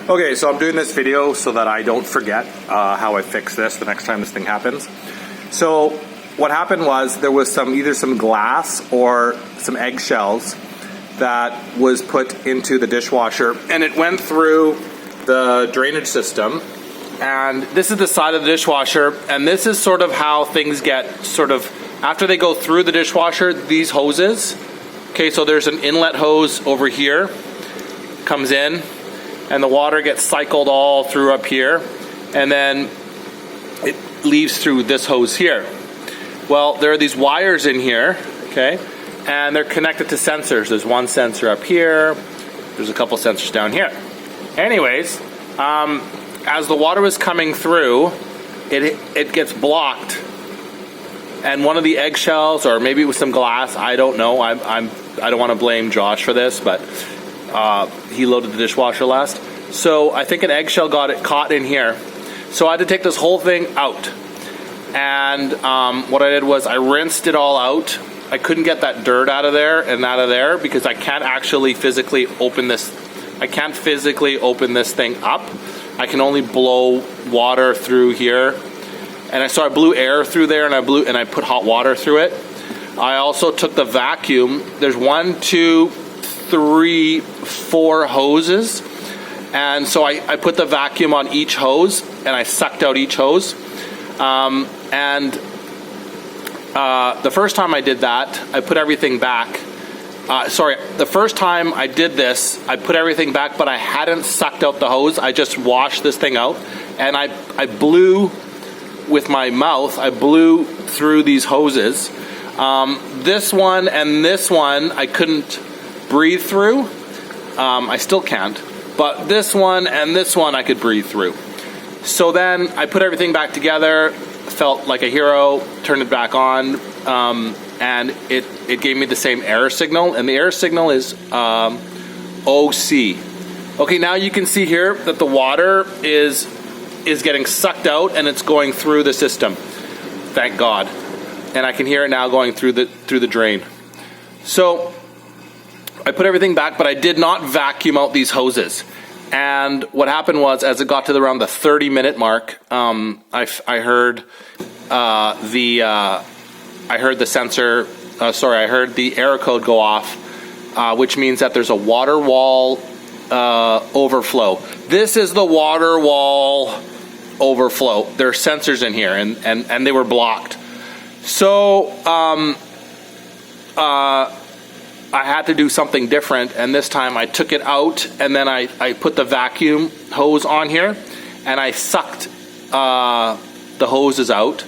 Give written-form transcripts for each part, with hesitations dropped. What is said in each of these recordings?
Okay, so I'm doing this video so that I don't forget how I fix this the next time this thing happens. So what happened was there was either some glass or some eggshells that was put into the dishwasher, and it went through the drainage system. And this is the side of the dishwasher, and this is sort of how things get after they go through the dishwasher, these hoses. Okay, so there's an inlet hose over here, comes in, and the water gets cycled all through up here, and then it leaves through this hose here. Well, there are these wires in here, okay, and they're connected to sensors. There's one sensor up here, there's a couple sensors down here. Anyways, as the water was coming through, it gets blocked, and one of the eggshells, or maybe it was some glass, I don't know. I don't want to blame Josh for this, but he loaded the dishwasher last. So I think an eggshell got it caught in here. So I had to take this whole thing out. And what I did was I rinsed it all out. I couldn't get that dirt out of there because I can't actually physically open this. I can't physically open this thing up. I can only blow water through here. And so I blew air through there, and I put hot water through it. I also took the vacuum. There's 1, 2, 3, 4 hoses, and so I put the vacuum on each hose, and I sucked out each hose. And the first time I did that, I put everything back. The first time I did this, I put everything back, but I hadn't sucked out the hose. I just washed this thing out, and I blew with my mouth. I blew through these hoses. This one and this one I couldn't breathe through. I still can't. But this one and this one I could breathe through. So then I put everything back together, felt like a hero, turned it back on, and it gave me the same error signal. And the error signal is OC. Okay, now you can see here that the water is getting sucked out, and it's going through the system. Thank God. And I can hear it now going through the drain. So I put everything back, but I did not vacuum out these hoses. And what happened was, as it got to around the 30-minute mark, I heard the error code go off, which means that there's a water wall overflow. This is the water wall overflow. There are sensors in here, and they were blocked. So I had to do something different, and this time I took it out, and then I put the vacuum hose on here, and I sucked the hoses out.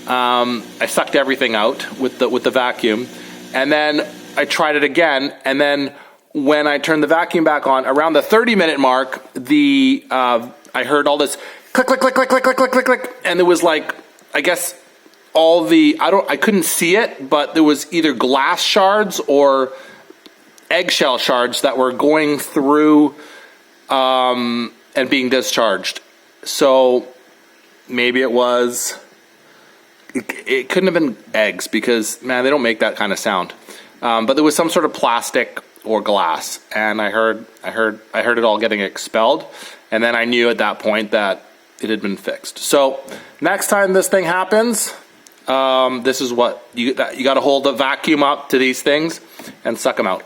I sucked everything out with the vacuum, and then I tried it again, and then when I turned the vacuum back on, around the 30-minute mark, I heard all this click, click, click, click, click, click, click, click, click, and it was like, I guess, I couldn't see it, but there was either glass shards or eggshell shards that were going through and being discharged. So maybe it couldn't have been eggs, because, man, they don't make that kind of sound. But there was some sort of plastic or glass, and I heard it all getting expelled, and then I knew at that point that it had been fixed. So next time this thing happens, this is what you got to hold the vacuum up to these things and suck them out.